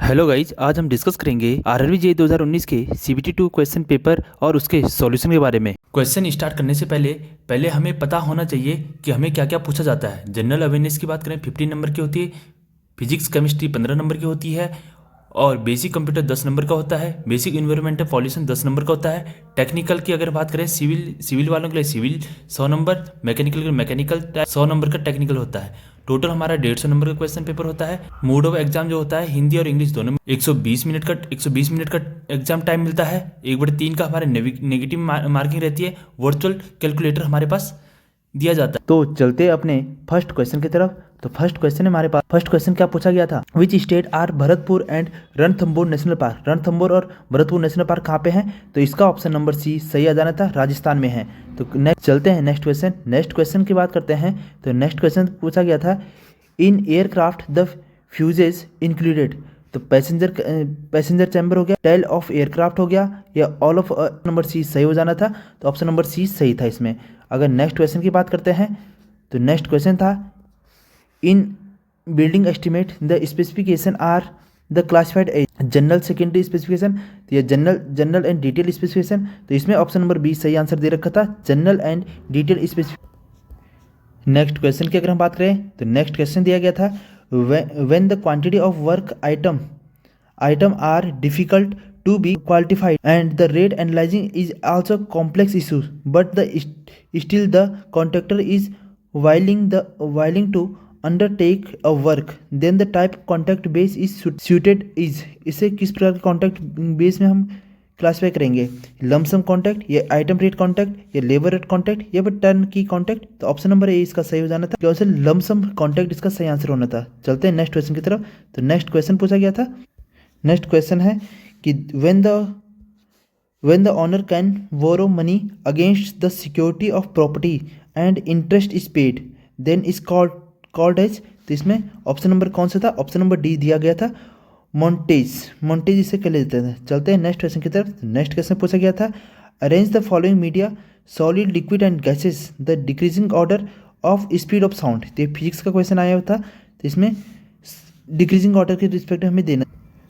Hello guys, आज हम discuss करेंगे आरआरबी जेईई 2019 के सीबीटी 2 क्वेश्चन पेपर और उसके सॉल्यूशन के बारे में। क्वेश्चन स्टार्ट करने से पहले हमें पता होना चाहिए कि हमें क्या क्या पूछा जाता है। जनरल अवेयरनेस की बात करें 15 नंबर की होती है, फिजिक्स केमिस्ट्री 15 नंबर की होती है और बेसिक कंप्यूटर 10 नंबर का होता है, बेसिक इन्वायरमेंटल पॉल्यूशन 10 नंबर का होता है। टेक्निकल की अगर बात करें सिविल वालों के लिए सिविल 100 नंबर, मैकेनिकल के लिए मैकेनिकल 100 नंबर का टेक्निकल होता है। टोटल हमारा 150 नंबर का क्वेश्चन पेपर होता है। मोड ऑफ एग्जाम जो होता है हिंदी और इंग्लिश दोनों में 120 मिनट का एग्जाम टाइम मिलता है। 1/3 का हमारे नेगेटिव मार्किंग रहती है। वर्चुअल कैलकुलेटर हमारे पास दिया जाता है। तो चलते अपने फर्स्ट क्वेश्चन की तरफ। तो फर्स्ट क्वेश्चन हमारे पास, फर्स्ट क्वेश्चन क्या पूछा गया था, which state are Bharatpur and Ranthambore national park. Ranthambore और भरतपुर नेशनल पार्क कहाँ पे हैं? तो इसका ऑप्शन नंबर सी सही आ जाना था, राजस्थान में है। तो नेक्स्ट चलते हैं नेक्स्ट क्वेश्चन। नेक्स्ट क्वेश्चन की बात करते हैं। तो नेक्स्ट क्वेश्चन पूछा गया था, in aircraft the fuses included. तो पैसेंजर चैम्बर हो गया, टेल ऑफ एयरक्राफ्ट हो गया, या ऑल ऑफ नंबर सी सही हो जाना था। तो ऑप्शन नंबर सी सही था इसमें। अगर नेक्स्ट क्वेश्चन की बात करते हैं तो नेक्स्ट क्वेश्चन था, in building estimate the specification are the classified as general secondary specification. तो ये जनरल एंड डिटेल स्पेसिफिकेशन। तो इसमें ऑप्शन नंबर बी सही आंसर दे रखा था, general and detail specification. Next question की अगर हम बात करें तो नेक्स्ट क्वेश्चन दिया गया था, when the quantity of work item are difficult to be quantified and the rate analyzing is also complex issue, but still the contractor is willing to undertake a work, then the type contract base is suited is। इसे किस प्रकार के contract base में हम classify करेंगे, lump sum contract, या item rate contract, या labour rate contract, या फिर टर्न की कॉन्ट्रैक्ट। तो ऑप्शन नंबर ए इसका सही हो जाना था, क्योंकि लमसम कॉन्ट्रैक्ट इसका सही आंसर होना था। चलते हैं नेक्स्ट क्वेश्चन की तरफ। तो नेक्स्ट क्वेश्चन पूछा गया था, नेक्स्ट क्वेश्चन है कि when the owner can borrow money against the security of property and interest is paid then is called as। तो इसमें ऑप्शन नंबर कौन सा था? ऑप्शन नंबर डी दिया गया था, मोन्टेज इसे कह लेते हैं। चलते हैं नेक्स्ट क्वेश्चन की तरफ। नेक्स्ट क्वेश्चन पूछा गया था, arrange the following media solid liquid and gases the decreasing order of speed of sound. तो फिजिक्स का क्वेश्चन आया था। तो इसमें डिक्रीजिंग ऑर्डर के रिस्पेक्ट हमें देना,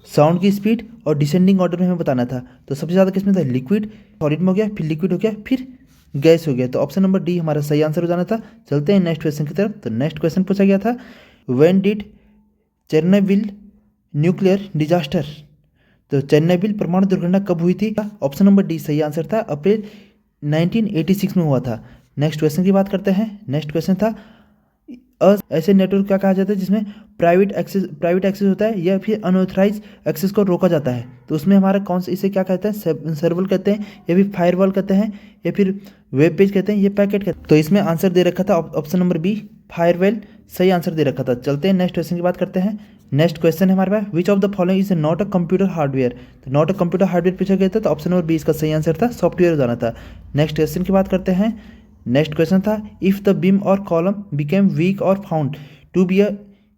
साउंड की स्पीड और डिसेंडिंग ऑर्डर में हमें बताना था। तो सबसे ज़्यादा किसमें था? लिक्विड, सॉलिड में हो गया, फिर लिक्विड हो गया, फिर गैस हो गया। तो ऑप्शन नंबर डी हमारा सही आंसर हो जाना था। चलते हैं नेक्स्ट क्वेश्चन की तरफ। तो नेक्स्ट क्वेश्चन पूछा गया था, when did Chernobyl nuclear disaster. तो चेरनोबिल परमाणु दुर्घटना कब हुई थी? ऑप्शन नंबर डी सही आंसर था, अप्रैल 1986 में हुआ था। नेक्स्ट क्वेश्चन की बात करते हैं। नेक्स्ट क्वेश्चन था, ऐसे नेटवर्क क्या कहा जाता है जिसमें प्राइवेट एक्सेस होता है या फिर अनऑथराइज एक्सेस को रोका जाता है। तो उसमें हमारा कौन सा, इसे क्या कहते हैं? सर्वल कहते हैं, या फिर फायरवॉल कहते हैं, या फिर वेब पेज कहते हैं, या पैकेट कहते हैं। तो इसमें आंसर दे रखा था ऑप्शन नंबर बी, फायरवॉल सही आंसर दे रखा था। चलते हैं नेक्स्ट क्वेश्चन की बात करते हैं। नेक्स्ट क्वेश्चन है हमारे पास, which of the following is not a computer hardware. तो नॉट अ कंप्यूटर हार्डवेयर पूछा गया था, तो ऑप्शन नंबर बी इसका सही आंसर था, सॉफ्टवेयर हो जाना था। नेक्स्ट क्वेश्चन की बात करते हैं। नेक्स्ट क्वेश्चन था, इफ द बीम और कॉलम बिकेम वीक और found to be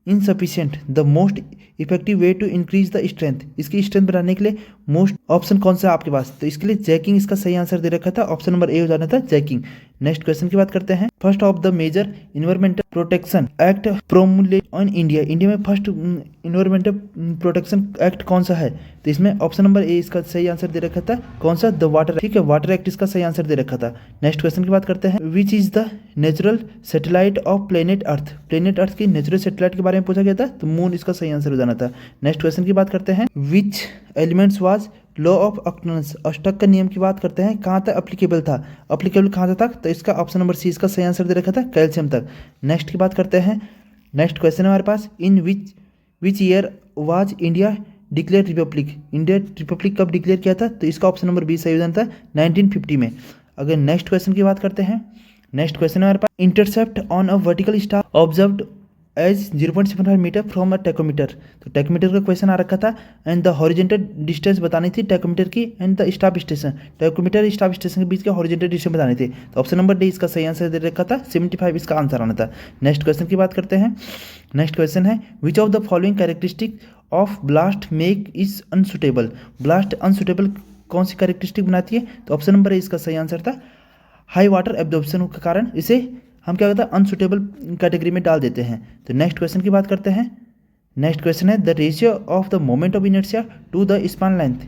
insufficient the most effective way to increase the strength. इसकी स्ट्रेंथ बढ़ाने के लिए मोस्ट ऑप्शन कौन सा है आपके पास? तो इसके लिए जैकिंग इसका सही आंसर दे रखा था, ऑप्शन नंबर ए हो जाना था, जैकिंग। नेक्स्ट क्वेश्चन की बात करते हैं, first of the major environmental protection act promulgate on India. India में फर्स्ट इन्वायरमेंटल प्रोटेक्शन एक्ट कौन सा है? तो इसमें ऑप्शन नंबर ए इसका सही आंसर दे रखा था, कौन सा? द वाटर, ठीक है, वाटर एक्ट इसका सही आंसर दे रखा था। नेक्स्ट क्वेश्चन की बात करते हैं, which is the natural satellite of planet earth. Planet earth की नेचुरल सैटेलाइट के बारे में पूछा गया था, तो मून इसका सही आंसर हो जाना था। नेक्स्ट क्वेश्चन की बात करते हैं, which elements was law of octaves. अष्टक का नियम की बात करते हैं, कहाँ तक अप्लीकेबल था? अप्लीकेबल कहाँ तक? तो इसका ऑप्शन नंबर सी इसका सही आंसर दे रखा था, कैल्शियम तक। नेक्स्ट की बात करते हैं। नेक्स्ट क्वेश्चन है हमारे पास, in which year was India declare republic. India republic कब डिक्लेयर किया था? तो इसका ऑप्शन नंबर बी सही हो जाना था, 1950 में। अगर नेक्स्ट क्वेश्चन की बात करते हैं, नेक्स्ट क्वेश्चन है हमारे पास, intercept on a vertical star observed as 0.75 meter from a tachometer. तो टेकोमीटर का क्वेश्चन आ रखा था, एंड द हॉरिजेंटल डिस्टेंस बतानी थी टेकोमीटर की, and the staff station, tachometer staff station के बीच के हॉरिजेंटल डिस्टेंस बतानी थी। तो ऑप्शन नंबर डी इसका सही आंसर दे रखा था, 75 इसका आंसर आना था। नेक्स्ट क्वेश्चन की बात करते हैं। नेक्स्ट क्वेश्चन है, which of the following characteristic of blast make is unsuitable. Blast unsuitable कौन सी कैरेक्टरिस्टिक बनाती है? तो ऑप्शन नंबर ए इसका सही आंसर था, हाई वाटर एब्जॉर्प्शन के कारण इसे हम क्या कहते हैं, अनसुटेबल कैटेगरी में डाल देते हैं। तो नेक्स्ट क्वेश्चन की बात करते हैं। नेक्स्ट क्वेश्चन है the ratio of the moment of inertia to the span length.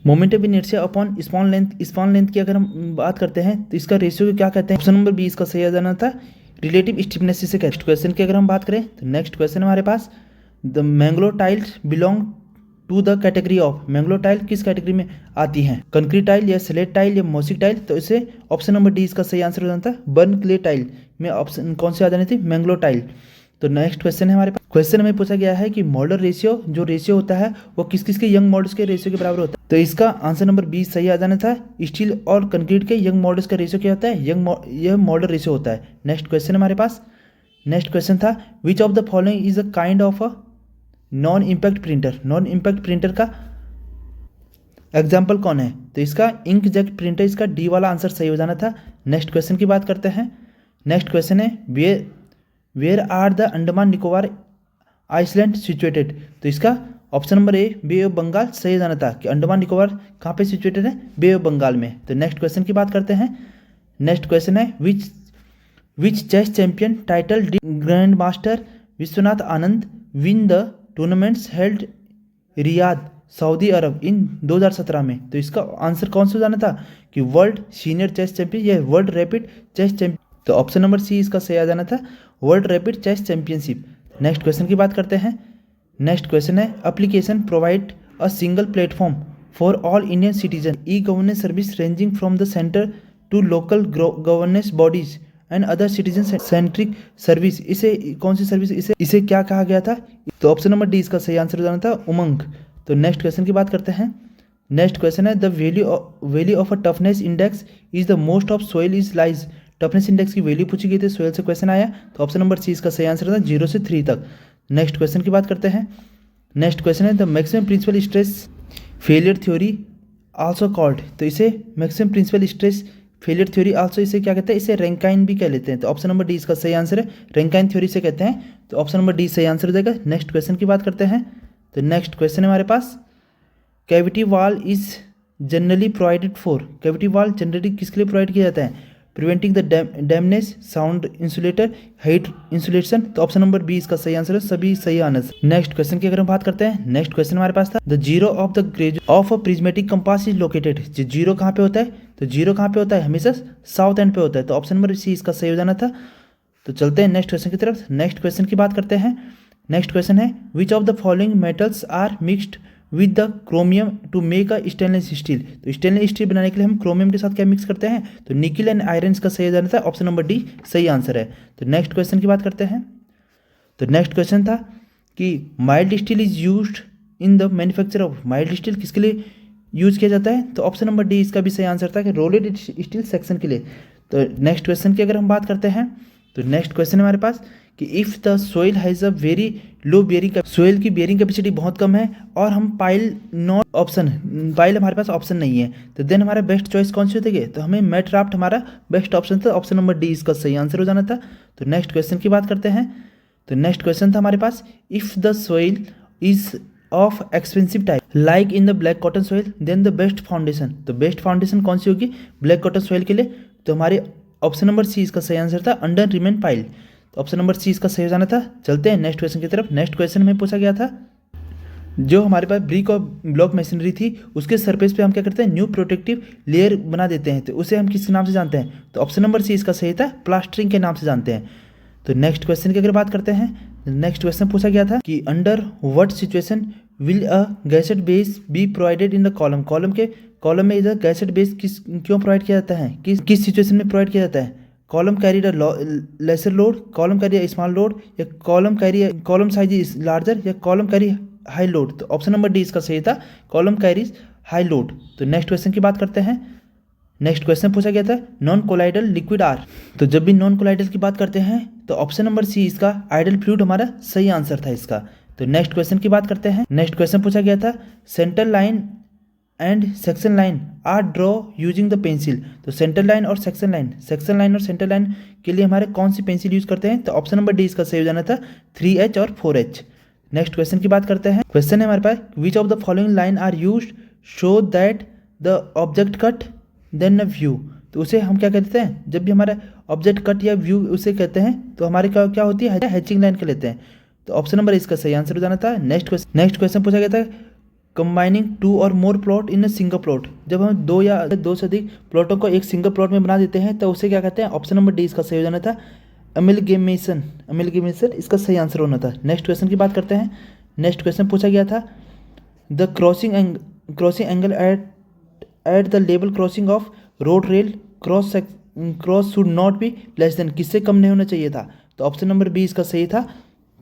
Moment of inertia upon span length की अगर हम बात करते हैं तो इसका रेशियो को क्या कहते हैं? ऑप्शन नंबर बी इसका सही आ जाना था, रिलेटिव स्टिफनेस से। नेक्स्ट क्वेश्चन की अगर हम बात करें तो नेक्स्ट क्वेश्चन हमारे पास the Mangalore tiles belong to the category of. Mangalore tile किस कैटेगरी में आती हैं? कंक्रीट टाइल या स्लेट टाइल या मोसिक टाइल? तो इसे ऑप्शन नंबर डी इसका सही आंसर हो जाता है, बर्न क्ले टाइल में ऑप्शन कौन सी आ जानी थी? मैंगलोर टाइल। तो नेक्स्ट क्वेश्चन है हमारे पास, क्वेश्चन में पूछा गया है कि मॉडल रेशियो जो रेशियो होता है वो किस किस के यंग मॉडल्स के रेशियो के बराबर होता है? तो इसका आंसर नंबर बी सही आ जाना था, स्टील और कंक्रीट के यंग मॉडल्स का रेशियो क्या होता है? यह मॉडल रेशियो होता है। नेक्स्ट क्वेश्चन हमारे पास, नेक्स्ट क्वेश्चन था which of the following is a kind of a non impact printer. Non impact printer का एग्जाम्पल कौन है? तो इसका इंक जेट प्रिंटर, इसका डी वाला आंसर सही हो जाना था। नेक्स्ट क्वेश्चन की बात करते हैं। नेक्स्ट क्वेश्चन है where are the Andaman Nicobar island situated. तो इसका option number A bay of Bengal सही हो जाना था कि अंडमान निकोबार कहाँ पे सिचुएटेड है? बे ऑफ बंगाल में। तो नेक्स्ट क्वेश्चन की बात करते हैं। नेक्स्ट क्वेश्चन है which chess champion title grand master Vishwanath Anand win the tournaments held Riyadh Saudi Arabia in 2017 में। तो इसका आंसर कौन सा जाना था कि वर्ल्ड सीनियर चेस चैंपियन या वर्ल्ड रैपिड चेस चैंपियन? तो ऑप्शन नंबर सी इसका सही आ जाना था, world rapid chess championship. Next question की बात करते हैं। नेक्स्ट क्वेश्चन है application provide a single platform for all Indian citizen e governance service ranging from the centre to local governance bodies and other citizen centric service. इसे कौन सी service, इसे क्या कहा गया था? तो ऑप्शन नंबर डी इसका सही आंसर हो जाना था, उमंग। तो नेक्स्ट क्वेश्चन की बात करते हैं। नेक्स्ट क्वेश्चन है the value of a toughness index is the most of soil is lies. Toughness index की वैल्यू पूछी गई थी, सोइल से क्वेश्चन आया, तो ऑप्शन नंबर सी इसका सही आंसर था 0 से 3 तक। नेक्स्ट क्वेश्चन की बात करते हैं। नेक्स्ट क्वेश्चन है the maximum principal stress failure theory also called. तो इसे maximum principal stress failure theory also इसे क्या कहते हैं? इसे रैंकाइन भी कह लेते हैं। तो ऑप्शन नंबर डी इसका सही आंसर है, रैंकाइन थ्योरी से कहते हैं। तो ऑप्शन नंबर डी सही आंसर हो जाएगा। नेक्स्ट क्वेश्चन की बात करते हैं। तो नेक्स्ट क्वेश्चन है हमारे पास cavity wall is generally provided for. Cavity wall generally किसके लिए प्रोवाइड किया जाता है? Preventing the damage, sound insulator, height insulation. तो ऑप्शन नंबर बी इसका सही आंसर है, सभी सही आंसर। नेक्स्ट क्वेश्चन की अगर हम बात करते हैं, नेक्स्ट क्वेश्चन हमारे पास था the zero of the graduate of a prismatic compass is located. जो जीरो कहाँ पे होता है? तो जीरो कहाँ पे होता है? हमेशा साउथ एंड पे होता है। तो ऑप्शन नंबर सी इसका सही हो जाना था। तो चलते हैं नेक्स्ट क्वेश्चन की तरफ। नेक्स्ट क्वेश्चन की बात करते हैं। नेक्स्ट क्वेश्चन है which of the following metals are mixed with the chromium to make a stainless steel. तो स्टेनलेस स्टील बनाने के लिए हम क्रोमियम के साथ क्या मिक्स करते हैं? तो निकिल एंड आयरन का सही जाना था, ऑप्शन नंबर डी सही आंसर है। तो नेक्स्ट क्वेश्चन की बात करते हैं। तो नेक्स्ट क्वेश्चन था कि mild steel is used in the manufacture of. Mild steel किसके लिए यूज किया जाता है? तो ऑप्शन नंबर डी इसका भी सही आंसर था कि रोलेड स्टील सेक्शन के लिए। तो नेक्स्ट क्वेश्चन की अगर हम बात करते हैं तो नेक्स्ट क्वेश्चन हमारे पास कि if the soil has a very low bearing, soil की बियरिंग कैपेसिटी बहुत कम है और हम पाइल नॉट ऑप्शन, पाइल हमारे पास ऑप्शन नहीं है, तो देन हमारा बेस्ट चॉइस कौन सी होती है? तो हमें मैट राफ्ट हमारा बेस्ट ऑप्शन था, ऑप्शन नंबर डी इसका सही आंसर हो जाना था। तो नेक्स्ट क्वेश्चन की बात करते हैं। तो नेक्स्ट क्वेश्चन था हमारे पास if the soil is of expensive type like in the black cotton soil then the best foundation. तो बेस्ट फाउंडेशन कौन सी होगी ब्लैक कॉटन सोइल के लिए? तो हमारे ऑप्शन नंबर सी इसका सही आंसर था अंडर रिमेन पाइल। तो ऑप्शन नंबर सी इसका सही हो जाना था। चलते हैं नेक्स्ट क्वेश्चन की तरफ। नेक्स्ट क्वेश्चन में पूछा गया था जो हमारे पास ब्रिक और ब्लॉक मशीनरी थी उसके सरफेस पे हम क्या करते हैं? न्यू प्रोटेक्टिव लेयर बना देते हैं। तो उसे हम किस नाम से जानते हैं? तो ऑप्शन नंबर सी इसका सही था, प्लास्टरिंग के नाम से जानते हैं। तो नेक्स्ट क्वेश्चन की अगर बात करते हैं, नेक्स्ट क्वेश्चन पूछा गया था कि under what situation will a gadget base be provided in the column. Column में इधर गैसेट बेस क्यों प्रोवाइड किया जाता है? किस सिचुएशन में प्रोवाइड किया जाता है? Column carrier lesser load, column carrier small load, या कॉलम साइज इज लार्जर, या कॉलम कैरी हाई लोड। तो ऑप्शन नंबर डी इसका सही था, कॉलम कैरीज हाई लोड। तो नेक्स्ट क्वेश्चन की बात करते हैं। नेक्स्ट क्वेश्चन पूछा गया था नॉन कोलाइडल लिक्विड आर। तो जब भी नॉन कोलाइडल की बात करते हैं तो ऑप्शन नंबर सी इसका आइडल फ्लूइड हमारा सही आंसर था इसका। तो नेक्स्ट क्वेश्चन की बात करते हैं। नेक्स्ट क्वेश्चन पूछा गया था centre line and section line are draw using the pencil. तो सेंटर लाइन और सेक्शन लाइन और सेंटर लाइन के लिए हमारे कौन सी पेंसिल यूज करते हैं? तो ऑप्शन नंबर डी इसका सही हो जाना था 3H और 4H। नेक्स्ट क्वेश्चन की बात करते हैं। क्वेश्चन है हमारे पास which of the following line are used show that the object cut then a view. तो उसे हम क्या कहते हैं? जब भी हमारा ऑब्जेक्ट कट या व्यू उसे कहते हैं तो हमारे क्या होती है? हैचिंग लाइन के लेते हैं। तो ऑप्शन नंबर इसका सही आंसर हो जाना था। नेक्स्ट क्वेश्चन पूछा गया था कंबाइनिंग 2 और more plot in a single plot. जब हम 2 या 2 से अधिक प्लॉटों को एक सिंगल प्लॉट में बना देते हैं तो उसे क्या कहते हैं? ऑप्शन नंबर डी इसका सही हो जाना था, अमेलगेमेशन इसका सही आंसर होना था। नेक्स्ट क्वेश्चन की बात करते हैं। नेक्स्ट क्वेश्चन पूछा गया था the crossing angle at the level crossing of road rail cross should not be less than, किससे कम नहीं होना चाहिए था? तो ऑप्शन नंबर बी इसका सही था,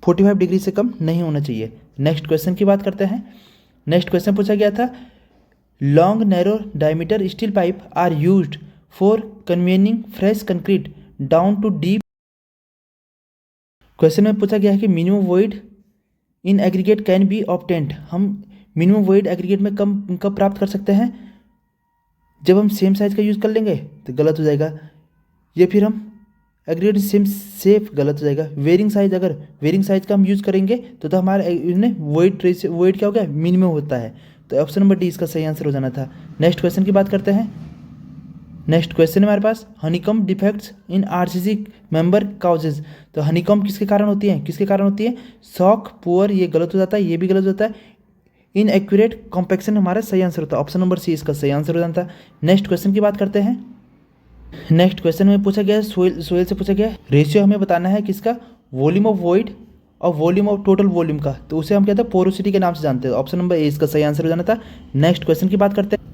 45 डिग्री से कम नहीं होना चाहिए। नेक्स्ट क्वेश्चन की बात करते हैं। नेक्स्ट क्वेश्चन पूछा गया था long narrow diameter steel pipe are used for conveying fresh concrete down to deep. Question में पूछा गया है कि minimum void in aggregate can be obtained. हम मिनिमम वॉइड एग्रीगेट में कब प्राप्त कर सकते हैं? जब हम सेम साइज का यूज़ कर लेंगे तो गलत हो जाएगा, या फिर हम एग्रीगेट सेम सेफ गलत हो जाएगा। अगर वेरिंग साइज का हम यूज़ करेंगे तो हमारे इसमें वॉइड क्या हो गया? मिनिमम होता है। तो ऑप्शन नंबर डी इसका सही आंसर हो जाना था। नेक्स्ट क्वेश्चन की बात करते हैं। नेक्स्ट क्वेश्चन है हमारे पास honeycomb defects in RCC member causes. तो हनीकॉम्ब किसके कारण होती है? शॉक पुअर, ये गलत हो जाता है, ये भी गलत होता है। इन एक्यूरेट कॉम्पैक्शन हमारा सही आंसर होता है, ऑप्शन नंबर सी इसका सही आंसर हो जाता है। नेक्स्ट क्वेश्चन की बात करते हैं। नेक्स्ट क्वेश्चन में पूछा गया है सोइल से पूछा गया है रेशियो हमें बताना है किसका? वॉल्यूम ऑफ वॉइड और वॉल्यूम ऑफ टोटल वॉल्यूम का। तो उसे हम कहते हैं पोरोसिटी के नाम से जानते हैं, ऑप्शन नंबर ए इसका सही आंसर हो जाना था। नेक्स्ट क्वेश्चन की बात करते हैं।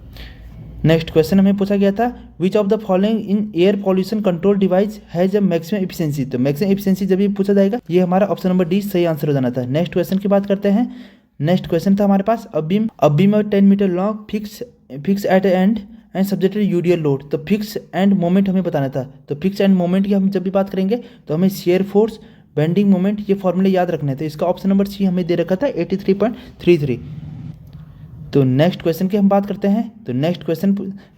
नेक्स्ट क्वेश्चन हमें पूछा गया था which of the following in air pollution control device has a maximum efficiency. तो मैक्सिमम एफिशिएंसी जब भी पूछा जाएगा ये हमारा ऑप्शन नंबर डी सही आंसर हो जाना था। नेक्स्ट क्वेश्चन की बात करते हैं। नेक्स्ट क्वेश्चन था हमारे पास a beam 10 meter long fix at end subjected UDL load. तो फिक्स एंड मोमेंट हमें बताना था। तो फिक्स एंड मोमेंट की हम जब भी बात करेंगे तो हमें शेयर फोर्स, बेंडिंग मोमेंट, ये फॉर्मूले याद रखने थे। इसका ऑप्शन नंबर सी हमें दे रखा था 83.33। तो नेक्स्ट क्वेश्चन की हम बात करते हैं। तो नेक्स्ट क्वेश्चन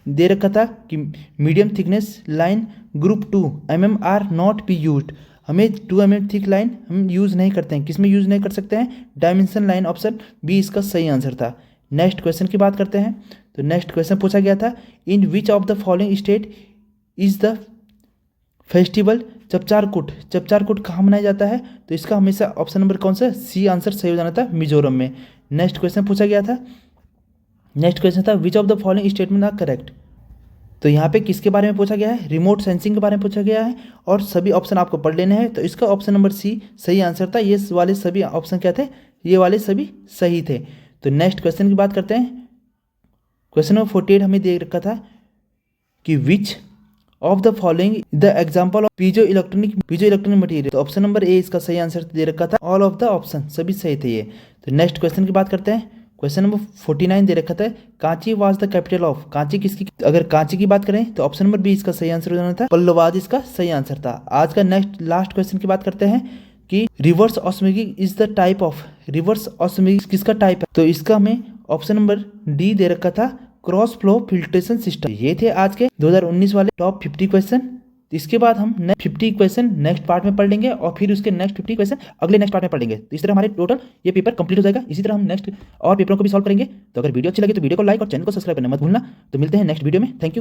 दे रखा था कि medium thickness line group 2 mm are not be used. हमें 2 mm थिक लाइन हम यूज़ नहीं करते हैं। किस में यूज़ नहीं कर सकते हैं? डायमेंशन लाइन, ऑप्शन बी इसका सही आंसर था। नेक्स्ट क्वेश्चन की बात करते हैं। तो नेक्स्ट क्वेश्चन पूछा गया था in which of the following state is the festival Chapcharkut कहाँ मनाया जाता है? तो इसका हमेशा ऑप्शन नंबर कौन सा? सी आंसर सही हो जाना था, मिजोरम में। नेक्स्ट क्वेश्चन पूछा गया था। नेक्स्ट क्वेश्चन था which of the following statement are correct. तो यहाँ पे किसके बारे में पूछा गया है? रिमोट सेंसिंग के बारे में पूछा गया है और सभी ऑप्शन आपको पढ़ लेने हैं। तो इसका ऑप्शन नंबर सी सही आंसर था। ये वाले सभी ऑप्शन क्या थे? ये वाले सभी सही थे। तो नेक्स्ट क्वेश्चन की बात करते हैं। क्वेश्चन नंबर 48 हमें दे रखा था कि विच of the following the example of piezo electronic material. तो ऑप्शन नंबर ए इसका सही आंसर दे रखा था। ऑल ऑफ द ऑप्शन सभी सही थे ये। तो नेक्स्ट क्वेश्चन की बात करते हैं। क्वेश्चन नंबर 49 दे रखा था Kanchi was the capital of. Kanchi किसकी? अगर कांची की बात करें तो ऑप्शन नंबर बी इसका सही आंसर हो जाना था, पल्लवाद इसका सही आंसर था। आज का लास्ट क्वेश्चन की बात करते हैं कि reverse osmotic is the type of. Reverse osmotic किसका टाइप है? तो इसका हमें ऑप्शन नंबर डी दे रखा था, क्रॉस फ्लो फिल्ट्रेशन सिस्टम। ये थे आज के 2019 वाले टॉप 50 क्वेश्चन। इसके बाद हम 50 क्वेश्चन नेक्स्ट पार्ट में पढ़ लेंगे और फिर उसके नेक्स्ट 50 क्वेश्चन अगले नेक्स्ट पार्ट में पढ़ लेंगे। तो इस तरह हमारे टोटल ये पेपर कंप्लीट हो जाएगा। इसी तरह हम नेक्स्ट और पेपरों को भी सॉल्व करेंगे। तो अगर वीडियो अच्छी लगे तो वीडियो को लाइक और चैनल को सब्सक्राइब करना मत भूलना। तो मिलते हैं नेक्स्ट वीडियो में। Thank you.